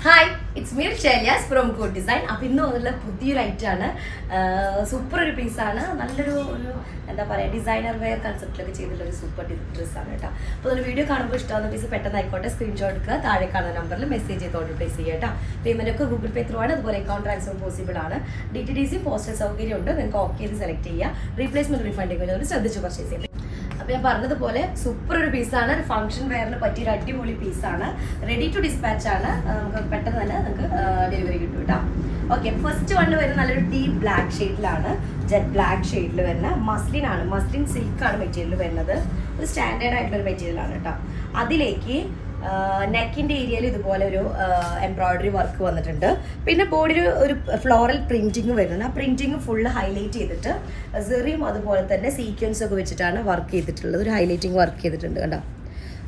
Hi, it's me ഷെലിയാസ് from good design. അപ്പോൾ ഇന്ന് വന്നുള്ള പുതിയൊരു ഐറ്റമാണ്. സൂപ്പർ ഒരു പീസാണ്. നല്ലൊരു എന്താ പറയുക, ഡിസൈനർ വെയർ കൺസെപ്റ്റിലൊക്കെ ചെയ്തിട്ടുള്ള ഒരു സൂപ്പർ ഡ്രസ്സാണ് കേട്ടോ. അപ്പോൾ ഒരു വീഡിയോ കാണുമ്പോൾ ഇഷ്ടമാകുന്ന പീസ് പെട്ടെന്ന് ആയിക്കോട്ടെ സ്ക്രീൻഷോട്ട് എടുക്കുക, താഴെ കാണുന്ന നമ്പറിൽ മെസ്സേജ് ചെയ്ത് ഓർഡർ പ്ലേസ് ചെയ്യുക കേട്ടോ. പേയ്മെൻ്റ് ഒക്കെ ഗൂഗിൾ പേ ത്രൂ ആണ്, അതുപോലെ അക്കൗണ്ട് ട്രാൻസ്ഫർ പോസിബിൾ ആണ്. DTDC പോസ്റ്റൽ സൗകര്യം ഉണ്ട്, നിങ്ങൾക്ക് ഓക്കെ ചെയ്ത് സെലക്ട് ചെയ്യുക. റീപ്ലേസ്മെൻറ്റ് റീഫണ്ടിങ് വരുന്നത് ശ്രദ്ധിച്ച് പർച്ചേസ് ചെയ്യാം. അപ്പോൾ ഞാൻ പറഞ്ഞതുപോലെ സൂപ്പർ ഒരു പീസാണ്. ഒരു ഫംഗ്ഷൻ വെയറിന് പറ്റിയ ഒരു അടിപൊളി പീസാണ്. റെഡി ടു ഡിസ്പാച്ച് ആണ്. നമുക്ക് പെട്ടെന്ന് തന്നെ നമുക്ക് ഡെലിവറി കിട്ടും കേട്ടോ. ഓക്കെ, ഫസ്റ്റ് വണ് വരുന്നത് നല്ലൊരു ഡീപ്പ് ബ്ലാക്ക് ഷെയ്ഡിലാണ്. ജെറ്റ് ബ്ലാക്ക് ഷെയ്ഡിൽ വരുന്ന മസ്ലിൻ ആണ്. മസ്ലിൻ സിൽക്കാണ് മെറ്റീരിയൽ വരുന്നത്. ഒരു സ്റ്റാൻഡേർഡ് ആയിട്ടുള്ളൊരു മെറ്റീരിയലാണ് കേട്ടോ. അതിലേക്ക് നെക്കിൻ്റെ ഏരിയയിൽ ഇതുപോലെ ഒരു എംബ്രോയിഡറി വർക്ക് വന്നിട്ടുണ്ട്. പിന്നെ ബോഡിയിൽ ഒരു ഫ്ലോറൽ പ്രിന്റിങ് വരുന്നുണ്ട്. ആ പ്രിന്റിങ് ഫുള്ള് ഹൈലൈറ്റ് ചെയ്തിട്ട് സെറിയും അതുപോലെ തന്നെ സീക്വൻസ് ഒക്കെ വെച്ചിട്ടാണ് വർക്ക് ചെയ്തിട്ടുള്ളത്. ഒരു ഹൈലൈറ്റിങ് വർക്ക് ചെയ്തിട്ടുണ്ട് കണ്ടോ.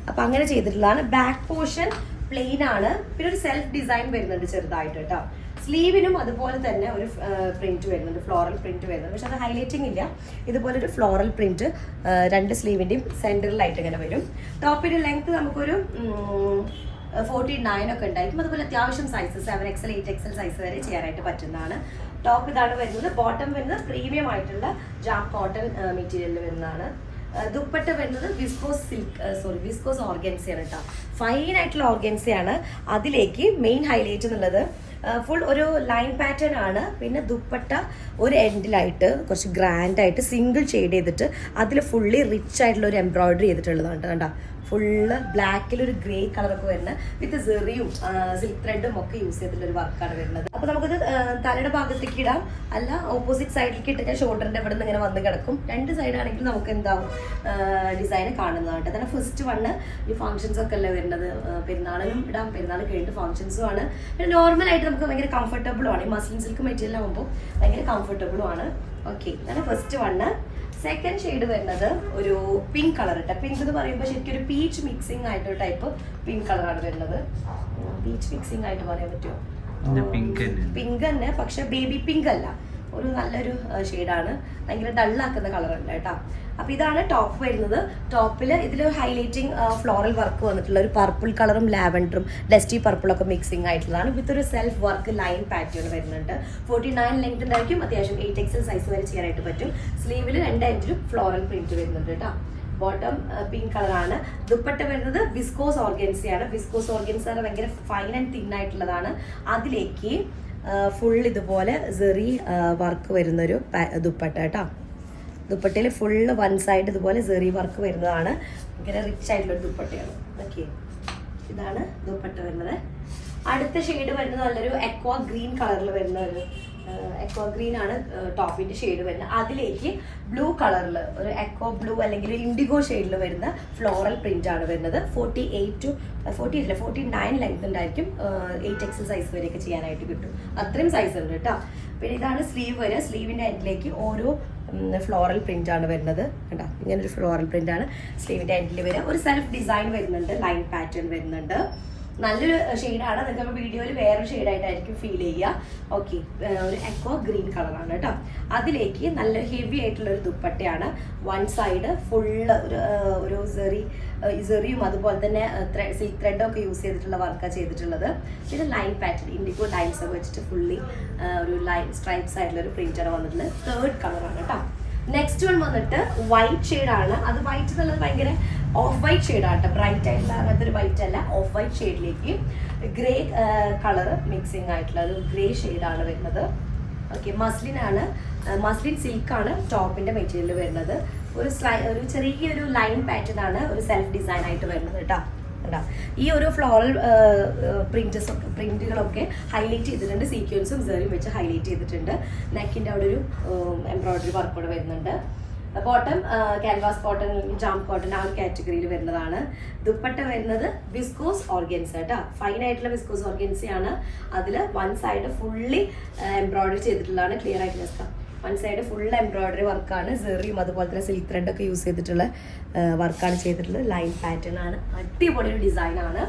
അപ്പം അങ്ങനെ ചെയ്തിട്ടുള്ളതാണ്. ബാക്ക് പോർഷൻ പ്ലെയിൻ ആണ്. പിന്നെ ഒരു സെൽഫ് ഡിസൈൻ വരുന്നുണ്ട് ചെറുതായിട്ട് കേട്ടോ. സ്ലീവിനും അതുപോലെ തന്നെ ഒരു പ്രിന്റ് വരുന്നുണ്ട്, ഫ്ലോറൽ പ്രിന്റ് വരുന്നുണ്ട്. പക്ഷെ അത് ഹൈലൈറ്റിംഗ് ഇല്ല. ഇതുപോലെ ഒരു ഫ്ലോറൽ പ്രിന്റ് രണ്ട് സ്ലീവിൻ്റെയും സെൻറ്ററിലായിട്ട് ഇങ്ങനെ വരും. ടോപ്പിൻ്റെ ലെങ്ത് നമുക്കൊരു 49 ഒക്കെ ഉണ്ടായിരിക്കും. അതുപോലെ അത്യാവശ്യം സൈസ് 7XL 8XL സൈസ് വരെ ചെയ്യാനായിട്ട് പറ്റുന്നതാണ്. ടോപ്പ് ഇതാണ് വരുന്നത്. ബോട്ടം വരുന്നത് പ്രീമിയം ആയിട്ടുള്ള ജാം കോട്ടൺ മെറ്റീരിയലിൽ വരുന്നതാണ്. ദുപ്പട്ട വരുന്നത് വിസ്കോസ് ഓർഗൻസയാണ് കേട്ടോ. ഫൈൻ ആയിട്ടുള്ള ഓർഗൻസയാണ്. അതിലേക്ക് മെയിൻ ഹൈലൈറ്റ് എന്നുള്ളത് ഫുൾ ഒരു ലൈൻ പാറ്റേൺ ആണ്. പിന്നെ ദുപ്പട്ട ഒരു എൻഡിലായിട്ട് കുറച്ച് ഗ്രാൻഡായിട്ട് സിംഗിൾ ഷെയ്ഡ് ചെയ്തിട്ട് അതിൽ ഫുള്ളി റിച്ച് ആയിട്ടുള്ള ഒരു എംബ്രോയിഡറി ചെയ്തിട്ടുള്ളതാണ് കണ്ടോ. ഫുള്ള് ബ്ലാക്കിൽ ഒരു ഗ്രേ കളറൊക്കെ വരുന്നത് വിത്ത് സെറിയും സിൽക്ക് ത്രെഡും ഒക്കെ യൂസ് ചെയ്തിട്ടുള്ള ഒരു വർക്കാണ് വരുന്നത്. അപ്പോൾ നമുക്കത് തലയുടെ ഭാഗത്തേക്ക് ഇടാം, അല്ല ഓപ്പോസിറ്റ് സൈഡിലേക്ക് ഇട്ടിട്ട് ഷോൾഡറിൻ്റെ ഇവിടെ നിന്ന് ഇങ്ങനെ വന്ന് കിടക്കും. രണ്ട് സൈഡാണെങ്കിൽ നമുക്ക് എന്താവും ഡിസൈൻ കാണുന്നതായിട്ട്. അതാണ് ഫസ്റ്റ് വണ്ണ്. ഈ ഫംഗ്ഷൻസ് ഒക്കെ അല്ലേ വരുന്നത്. പെരുന്നാളിനും ഇടാം, പെരുന്നാൾ കഴിഞ്ഞിട്ട് ഫംഗ്ഷൻസും ആണ്. പിന്നെ നോർമലായിട്ട് നമുക്ക് ഭയങ്കര കംഫർട്ടബിളും ആണ്. ഈ മസ്ലിൻ സിൽക്ക് മെറ്റീരിയൽ ആകുമ്പോൾ ഭയങ്കര കംഫർട്ടബിളും ആണ്. ഓക്കെ, ഇതാണ് ഫസ്റ്റ് വണ്ണ്. സെക്കൻഡ് ഷെയ്ഡ് വരുന്നത് ഒരു പിങ്ക് കളർ ഇട്ട. പിങ്ക് എന്ന് പറയുമ്പോൾ ശരിക്കും ഒരു പീച്ച് മിക്സിംഗ് ആയിട്ടൊരു ടൈപ്പ് പിങ്ക് കളറാണ് വരുന്നത്. പീച്ച് മിക്സിംഗ് ആയിട്ട് പറയാൻ പറ്റുമോ? പിങ്ക് തന്നെ, പക്ഷെ ബേബി പിങ്ക് അല്ല, ഒരു നല്ലൊരു ഷെയ്ഡാണ്. ഭയങ്കര ഡള്ളാക്കുന്ന കളറുണ്ട് കേട്ടോ. അപ്പോൾ ഇതാണ് ടോപ്പ് വരുന്നത്. ടോപ്പിൽ ഇതിൽ ഹൈലൈറ്റിംഗ് ഫ്ലോറൽ വർക്ക് വന്നിട്ടുള്ള ഒരു പർപ്പിൾ കളറും ലാവൻഡറും ഡസ്റ്റി പർപ്പിളൊക്കെ മിക്സിംഗ് ആയിട്ടുള്ളതാണ്. വിത്ത് ഒരു സെൽഫ് വർക്ക് ലൈൻ പാറ്റേൺ വരുന്നുണ്ട്. 49 ലെങ്ത് ഉണ്ടായിരിക്കും. അത്യാവശ്യം 8XL സൈസ് വരെ ചെയ്യാനായിട്ട് പറ്റും. സ്ലീവിൽ രണ്ട് എൻഡിലും ഫ്ലോറൽ പ്രിന്റ് വരുന്നുണ്ട് കേട്ടോ. ബോട്ടം പിങ്ക് കളറാണ്. ദുപ്പട്ട വരുന്നത് വിസ്കോസ് ഓർഗൻസിയാണ്. വിസ്കോസ് ഓർഗൻസ ഭയങ്കര ഫൈൻ ആൻഡ് തിൻ ആയിട്ടുള്ളതാണ്. അതിലേക്ക് ഫുൾ ഇതുപോലെ സെറി വർക്ക് വരുന്നൊരു ദുപ്പട്ട കേട്ടോ. ദുപ്പട്ടയിൽ ഫുള്ള് വൺ സൈഡ് ഇതുപോലെ സെറി വർക്ക് വരുന്നതാണ്. ഭയങ്കര റിച്ച് ആയിട്ടുള്ളൊരു ദുപ്പട്ടയാണ്. ഓക്കെ, ഇതാണ് ദുപ്പട്ട വരുന്നത്. അടുത്ത ഷെയ്ഡ് വരുന്നത് നല്ലൊരു എക്വാ ഗ്രീൻ കളറിൽ വരുന്ന ഒരു എക്വാ ഗ്രീൻ ആണ് ടോപ്പിൻ്റെ ഷെയ്ഡ് വരുന്നത്. അതിലേക്ക് ബ്ലൂ കളറിൽ ഒരു എക്വോ ബ്ലൂ അല്ലെങ്കിൽ ഇൻഡിഗോ ഷെയ്ഡിൽ വരുന്ന ഫ്ലോറൽ പ്രിന്റ് ആണ് വരുന്നത്. 49 ലെങ്ത് ഉണ്ടായിരിക്കും. 8XL സൈസ് വരെയൊക്കെ ചെയ്യാനായിട്ട് കിട്ടും. അത്രയും സൈസ് ഉണ്ട് കേട്ടോ. പിന്നെ ഇതാണ് സ്ലീവ് വരിക. സ്ലീവിൻ്റെ എൻഡിലേക്ക് ഓരോ ഫ്ലോറൽ പ്രിന്റ് ആണ് വരുന്നത് കേട്ടോ. ഇങ്ങനൊരു ഫ്ലോറൽ പ്രിന്റ് ആണ് സ്ലീവിൻ്റെ എൻഡിൽ വരിക. ഒരു സെൽഫ് ഡിസൈൻ വരുന്നുണ്ട്, ലൈൻ പാറ്റേൺ വരുന്നുണ്ട്. നല്ലൊരു ഷെയ്ഡാണ്. നിങ്ങൾക്ക് വീഡിയോയിൽ വേറൊരു ഷെയ്ഡായിട്ടായിരിക്കും ഫീൽ ചെയ്യുക. ഓക്കെ, ഒരു എക്വോ ഗ്രീൻ കളറാണ് കേട്ടോ. അതിലേക്ക് നല്ല ഹെവി ആയിട്ടുള്ള ഒരു ദുപ്പട്ടയാണ്. വൺ സൈഡ് ഫുള്ള് ഒരു സെറിയും അതുപോലെ തന്നെ സിൽക്ക് ത്രെഡും ഒക്കെ യൂസ് ചെയ്തിട്ടുള്ള വർക്കാണ് ചെയ്തിട്ടുള്ളത്. പിന്നെ ലൈൻ പാറ്റേൺ ഇൻഡിഗോ ലൈൻസ് ഒക്കെ വെച്ചിട്ട് ഫുള്ളി ഒരു ലൈൻ സ്ട്രൈപ്സ് ആയിട്ടുള്ള ഒരു പ്രിന്റാണ് വന്നിട്ടുള്ളത്. തേർഡ് കളറാണ് കേട്ടോ. നെക്സ്റ്റ് വൺ വന്നിട്ട് വൈറ്റ് ഷെയ്ഡാണ്. അത് വൈറ്റ് എന്നുള്ളത് ഭയങ്കര ഓഫ് വൈറ്റ് ഷെയ്ഡാണ് കേട്ടോ. ബ്രൈറ്റ് ആയിട്ടുള്ള അങ്ങനത്തെ ഒരു വൈറ്റ് അല്ല, ഓഫ് വൈറ്റ് ഷെയ്ഡിലേക്ക് ഗ്രേ കളറ് മിക്സിങ് ആയിട്ടുള്ള ഒരു ഗ്രേ ഷെയ്ഡാണ് വരുന്നത്. ഓക്കെ, മസ്ലിനാണ്. മസ്ലിൻ സിൽക്കാണ് ടോപ്പിൻ്റെ മെറ്റീരിയൽ വരുന്നത്. ഒരു ചെറിയൊരു ലൈൻ പാറ്റേൺ ആണ് ഒരു സെൽഫ് ഡിസൈൻ ആയിട്ട് വരുന്നത് കേട്ടോ. ഈ ഒരു ഫ്ലോറൽ പ്രിന്റുകളൊക്കെ ഹൈലൈറ്റ് ചെയ്തിട്ടുണ്ട്. സീക്വൻസും സെറിയും വെച്ച് ഹൈലൈറ്റ് ചെയ്തിട്ടുണ്ട്. നെക്കിൻ്റെ അവിടെ ഒരു എംബ്രോയിഡറി വർക്ക് കൂടെ വരുന്നുണ്ട്. Bottom canvas cotton, jam cotton ആ ഒരു കാറ്റഗറിയിൽ വരുന്നതാണ്. ദുപ്പട്ട വരുന്നത് വിസ്കോസ് ഓർഗൻസ കേട്ടോ. ഫൈൻ ആയിട്ടുള്ള വിസ്കോസ് ഓർഗൻസയാണ്. അതിൽ വൺ സൈഡ് ഫുള്ളി എംബ്രോയിഡറി ചെയ്തിട്ടുള്ളതാണ്. ക്ലിയർ ആയിട്ട് വെക്കാം. വൺ സൈഡ് ഫുൾ എംബ്രോയിഡറി വർക്കാണ്. സെറിയും അതുപോലെ തന്നെ സിൽക്ക് ത്രെഡൊക്കെ യൂസ് ചെയ്തിട്ടുള്ള വർക്കാണ് ചെയ്തിട്ടുള്ളത്. ലൈൻ പാറ്റേൺ ആണ്. അടിപൊളി ഒരു ഡിസൈനാണ്.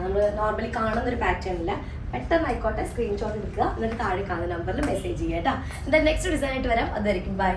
നമ്മൾ നോർമലി കാണുന്നൊരു പാറ്റേൺ ഇല്ല. പെട്ടെന്ന് ആയിക്കോട്ടെ സ്ക്രീൻഷോട്ട് എടുക്കുക, എന്നിട്ട് താഴെ കാണുന്ന നമ്പറിൽ മെസ്സേജ് ചെയ്യുക കേട്ടോ. എന്തായാലും നെക്സ്റ്റ് ഡിസൈൻ ആയിട്ട് വരാം. അതായിരിക്കും ബൈ.